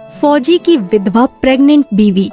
फौजी की विधवा प्रेग्नेंट बीवी।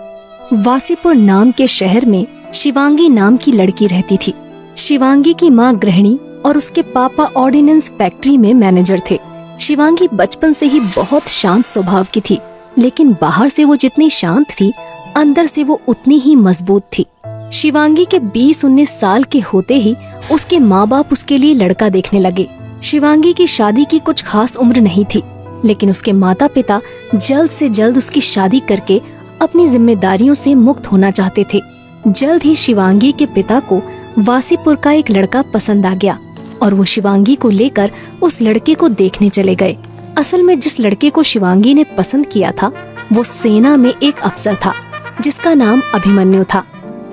वासीपुर नाम के शहर में शिवांगी नाम की लड़की रहती थी। शिवांगी की माँ गृहिणी और उसके पापा ऑर्डिनेंस फैक्ट्री में मैनेजर थे। शिवांगी बचपन से ही बहुत शांत स्वभाव की थी, लेकिन बाहर से वो जितनी शांत थी, अंदर से वो उतनी ही मजबूत थी। शिवांगी के 20-19 साल के होते ही उसके माँ बाप उसके लिए लड़का देखने लगे। शिवांगी की शादी की कुछ खास उम्र नहीं थी, लेकिन उसके माता पिता जल्द से जल्द उसकी शादी करके अपनी जिम्मेदारियों से मुक्त होना चाहते थे। जल्द ही शिवांगी के पिता को वासीपुर का एक लड़का पसंद आ गया और वो शिवांगी को लेकर उस लड़के को देखने चले गए। असल में जिस लड़के को शिवांगी ने पसंद किया था वो सेना में एक अफसर था जिसका नाम अभिमन्यु था।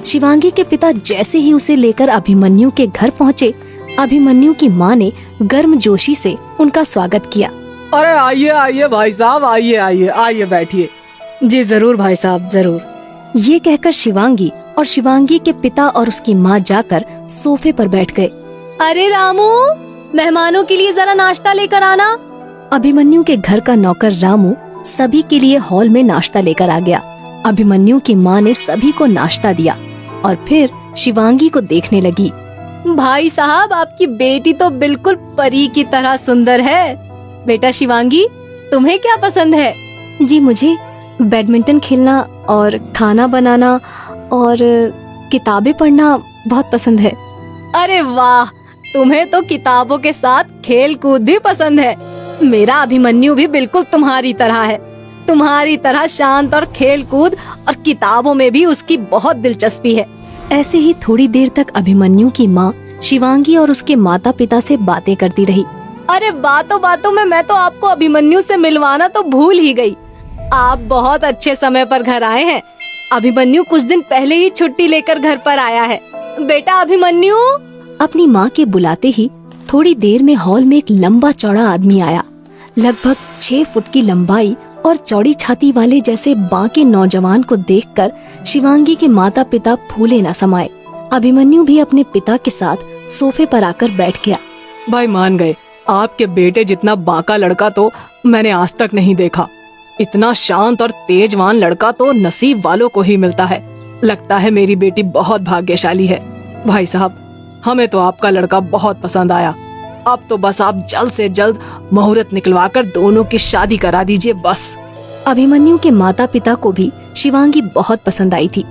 शिवांगी के पिता जैसे ही उसे लेकर अभिमन्यु के घर पहुँचे, अभिमन्यु की माँ ने गर्मजोशी से उनका स्वागत किया। अरे आइए आइए भाई साहब, आइए आइए आइए बैठिए। जी जरूर भाई साहब, जरूर। ये कहकर शिवांगी और शिवांगी के पिता और उसकी माँ जाकर सोफे पर बैठ गए। अरे रामू, मेहमानों के लिए जरा नाश्ता लेकर आना। अभिमन्यु के घर का नौकर रामू सभी के लिए हॉल में नाश्ता लेकर आ गया। अभिमन्यु की माँ ने सभी को नाश्ता दिया और फिर शिवांगी को देखने लगी। भाई साहब, आपकी बेटी तो बिल्कुल परी की तरह सुंदर है। बेटा शिवांगी, तुम्हें क्या पसंद है? जी मुझे बैडमिंटन खेलना और खाना बनाना और किताबें पढ़ना बहुत पसंद है। अरे वाह, तुम्हें तो किताबों के साथ खेल कूद भी पसंद है। मेरा अभिमन्यु भी बिल्कुल तुम्हारी तरह है, तुम्हारी तरह शांत और खेल कूद और किताबों में भी उसकी बहुत दिलचस्पी है। ऐसे ही थोड़ी देर तक अभिमन्यु की माँ शिवांगी और उसके माता पिता से बातें करती रही। अरे बातों बातों में मैं तो आपको अभिमन्यु से मिलवाना तो भूल ही गई। आप बहुत अच्छे समय पर घर आए हैं। अभिमन्यु कुछ दिन पहले ही छुट्टी लेकर घर पर आया है। बेटा अभिमन्यु। अपनी माँ के बुलाते ही थोड़ी देर में हॉल में एक लंबा चौड़ा आदमी आया। लगभग 6 फुट की लंबाई और चौड़ी छाती वाले जैसे बांके नौजवान को देखकर शिवांगी के माता पिता फूले न समाये। अभिमन्यु भी अपने पिता के साथ सोफे पर आकर बैठ गया। भाई मान गए, आपके बेटे जितना बांका लड़का तो मैंने आज तक नहीं देखा। इतना शांत और तेजवान लड़का तो नसीब वालों को ही मिलता है। लगता है मेरी बेटी बहुत भाग्यशाली है। भाई साहब, हमें तो आपका लड़का बहुत पसंद आया। अब तो बस आप जल्द से जल्द मुहूर्त निकलवाकर दोनों की शादी करा दीजिए बस। अभिमन्यु के माता पिता को भी शिवांगी बहुत पसंद आई थी।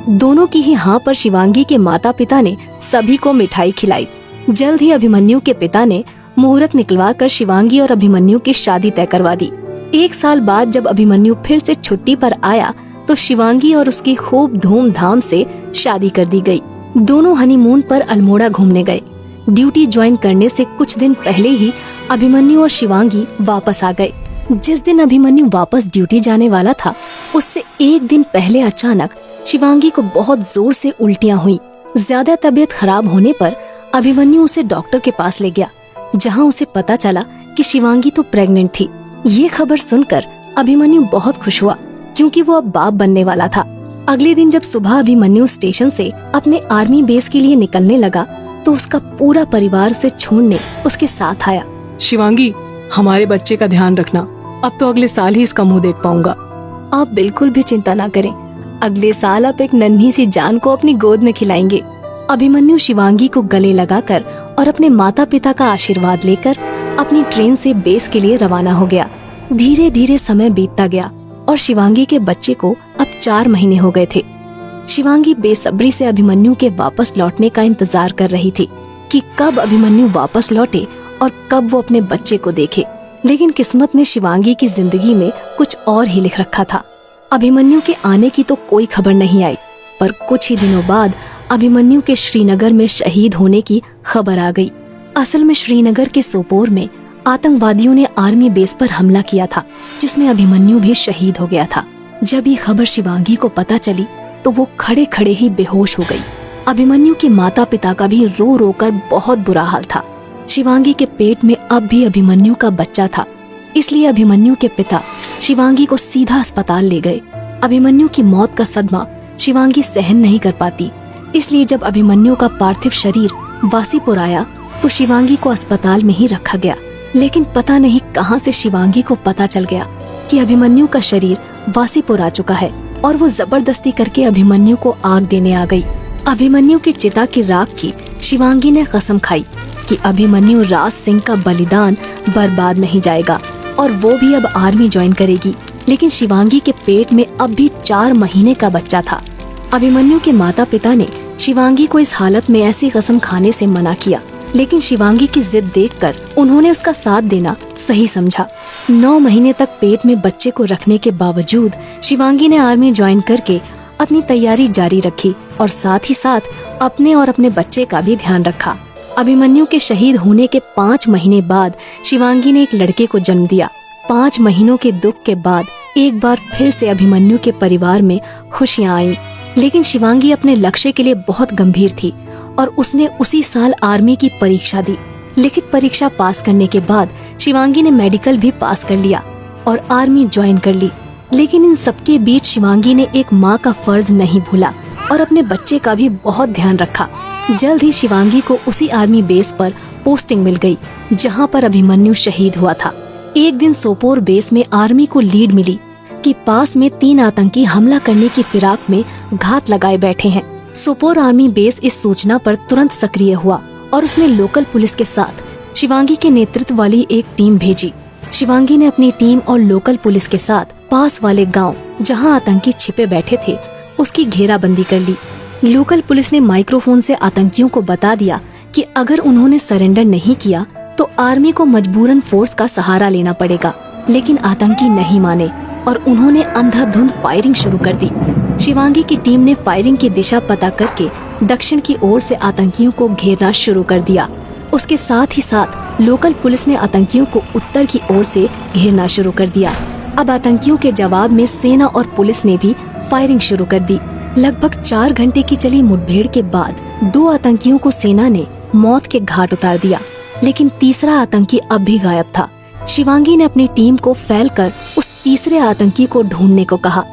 दोनों की ही हाँ पर शिवांगी के माता पिता ने सभी को मिठाई खिलाई। जल्द ही अभिमन्यु के पिता ने मुहूर्त निकलवा कर शिवांगी और अभिमन्यु की शादी तय करवा दी। 1 साल बाद जब अभिमन्यु फिर से छुट्टी पर आया तो शिवांगी और उसकी खूब धूमधाम से शादी कर दी गई। दोनों हनीमून पर अल्मोड़ा घूमने गए। ड्यूटी ज्वाइन करने से कुछ दिन पहले ही अभिमन्यु और शिवांगी वापस आ गए। जिस दिन अभिमन्यु वापस ड्यूटी जाने वाला था, उससे 1 दिन पहले अचानक शिवांगी को बहुत जोर से उल्टियाँ हुई। ज्यादा तबीयत खराब होने पर अभिमन्यु उसे डॉक्टर के पास ले गया, जहाँ उसे पता चला कि शिवांगी तो प्रेग्नेंट थी। ये खबर सुनकर अभिमन्यु बहुत खुश हुआ, क्योंकि वो अब बाप बनने वाला था। अगले दिन जब सुबह अभिमन्यु स्टेशन से अपने आर्मी बेस के लिए निकलने लगा तो उसका पूरा परिवार उसे छोड़ने उसके साथ आया। शिवांगी, हमारे बच्चे का ध्यान रखना। अब तो अगले साल ही इसका मुंह देख पाऊंगा। आप बिल्कुल भी चिंता ना करें। अगले साल आप एक नन्ही सी जान को अपनी गोद में खिलाएंगे। अभिमन्यु शिवांगी को गले लगाकर और अपने माता पिता का आशीर्वाद लेकर अपनी ट्रेन से बेस के लिए रवाना हो गया। धीरे धीरे समय बीतता गया और शिवांगी के बच्चे को अब 4 महीने हो गए थे। शिवांगी बेसब्री से अभिमन्यु के वापस लौटने का इंतजार कर रही थी कि कब अभिमन्यु वापस लौटे और कब वो अपने बच्चे को देखे। लेकिन किस्मत ने शिवांगी की जिंदगी में कुछ और ही लिख रखा था। अभिमन्यु के आने की तो कोई खबर नहीं आई, पर कुछ ही दिनों बाद अभिमन्यु के श्रीनगर में शहीद होने की खबर आ गई। असल में श्रीनगर के सोपोर में आतंकवादियों ने आर्मी बेस पर हमला किया था, जिसमें अभिमन्यु भी शहीद हो गया था। जब ये खबर शिवांगी को पता चली तो वो खड़े खड़े ही बेहोश हो गई। अभिमन्यु के माता पिता का भी रो रो कर बहुत बुरा हाल था। शिवांगी के पेट में अब भी अभिमन्यु का बच्चा था, इसलिए अभिमन्यु के पिता शिवांगी को सीधा अस्पताल ले गए। अभिमन्यु की मौत का सदमा शिवांगी सहन नहीं कर पाती, इसलिए जब अभिमन्यु का पार्थिव शरीर वासीपुर आया तो शिवांगी को अस्पताल में ही रखा गया। लेकिन पता नहीं कहां से शिवांगी को पता चल गया कि अभिमन्यु का शरीर वासीपुर आ चुका है और वो जबरदस्ती करके अभिमन्यु को आग देने आ गई। अभिमन्यु की चिता की राख की शिवांगी ने कसम खाई कि अभिमन्यु राज सिंह का बलिदान बर्बाद नहीं जाएगा और वो भी अब आर्मी ज्वाइन करेगी। लेकिन शिवांगी के पेट में अब भी 4 महीने का बच्चा था। अभिमन्यु के माता पिता ने शिवांगी को इस हालत में ऐसी कसम खाने से मना किया, लेकिन शिवांगी की जिद देखकर उन्होंने उसका साथ देना सही समझा। 9 महीने तक पेट में बच्चे को रखने के बावजूद शिवांगी ने आर्मी ज्वाइन करके अपनी तैयारी जारी रखी और साथ ही साथ अपने और अपने बच्चे का भी ध्यान रखा। अभिमन्यु के शहीद होने के 5 महीने बाद शिवांगी ने एक लड़के को जन्म दिया। 5 महीनों के दुख के बाद एक बार फिर से अभिमन्यु के परिवार में खुशियां आईं। लेकिन शिवांगी अपने लक्ष्य के लिए बहुत गंभीर थी और उसने उसी साल आर्मी की परीक्षा दी। लिखित परीक्षा पास करने के बाद शिवांगी ने मेडिकल भी पास कर लिया और आर्मी ज्वाइन कर ली। लेकिन इन सबके बीच शिवांगी ने एक माँ का फर्ज नहीं भूला और अपने बच्चे का भी बहुत ध्यान रखा। जल्द ही शिवांगी को उसी आर्मी बेस पर पोस्टिंग मिल गई जहाँ पर अभिमन्यु शहीद हुआ था। एक दिन सोपोर बेस में आर्मी को लीड मिली कि पास में 3 आतंकी हमला करने की फिराक में घात लगाए बैठे हैं। सोपोर आर्मी बेस इस सूचना पर तुरंत सक्रिय हुआ और उसने लोकल पुलिस के साथ शिवांगी के नेतृत्व वाली एक टीम भेजी। शिवांगी ने अपनी टीम और लोकल पुलिस के साथ पास वाले गांव जहां आतंकी छिपे बैठे थे उसकी घेराबंदी कर ली। लोकल पुलिस ने माइक्रोफोन से आतंकियों को बता दिया कि अगर उन्होंने सरेंडर नहीं किया तो आर्मी को मजबूरन फोर्स का सहारा लेना पड़ेगा। लेकिन आतंकी नहीं माने और उन्होंने अंधाधुंध फायरिंग शुरू कर दी। शिवांगी की टीम ने फायरिंग की दिशा पता करके दक्षिण की ओर से आतंकियों को घेरना शुरू कर दिया। उसके साथ ही साथ लोकल पुलिस ने आतंकियों को उत्तर की ओर से घेरना शुरू कर दिया। अब आतंकियों के जवाब में सेना और पुलिस ने भी फायरिंग शुरू कर दी। लगभग 4 घंटे की चली मुठभेड़ के बाद 2 आतंकियों को सेना ने मौत के घाट उतार दिया, लेकिन तीसरा आतंकी अब भी गायब था। शिवांगी ने अपनी टीम को फैलकर उस तीसरे आतंकी को ढूंढने को कहा।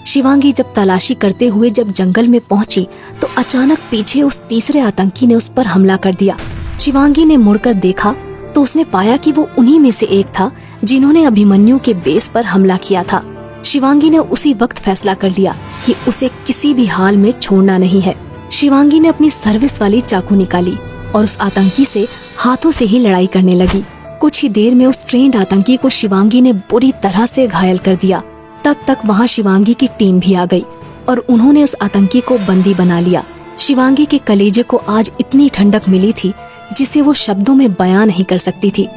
शिवांगी जब तलाशी करते हुए जब जंगल में पहुंची तो अचानक पीछे उस तीसरे आतंकी ने उस पर हमला कर दिया। शिवांगी ने मुड़कर देखा तो उसने पाया कि वो उन्हीं में से एक था जिन्होंने अभिमन्यु के बेस पर हमला किया था। शिवांगी ने उसी वक्त फैसला कर लिया कि उसे किसी भी हाल में छोड़ना नहीं है। शिवांगी ने अपनी सर्विस वाली चाकू निकाली और उस आतंकी से हाथों से ही लड़ाई करने लगी। कुछ ही देर में उस ट्रेंड आतंकी को शिवांगी ने बुरी तरह से घायल कर दिया। तब तक वहाँ शिवांगी की टीम भी आ गई और उन्होंने उस आतंकी को बंदी बना लिया। शिवांगी के कलेजे को आज इतनी ठंडक मिली थी जिसे वो शब्दों में बयां नहीं कर सकती थी।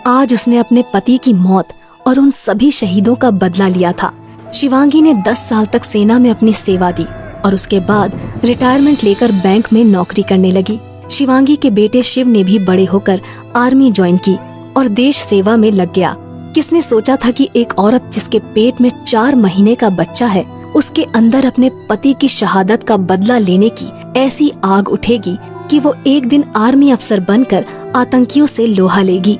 आज उसने अपने पति की मौत और उन सभी शहीदों का बदला लिया था। शिवांगी ने 10 साल तक सेना में अपनी सेवा दी और उसके बाद रिटायरमेंट लेकर बैंक में नौकरी करने लगी। शिवांगी के बेटे शिव ने भी बड़े होकर आर्मी ज्वाइन की और देश सेवा में लग गया। किसने सोचा था कि एक औरत जिसके पेट में 4 महीने का बच्चा है उसके अंदर अपने पति की शहादत का बदला लेने की ऐसी आग उठेगी कि वो एक दिन आर्मी अफसर बनकर आतंकियों से लोहा लेगी।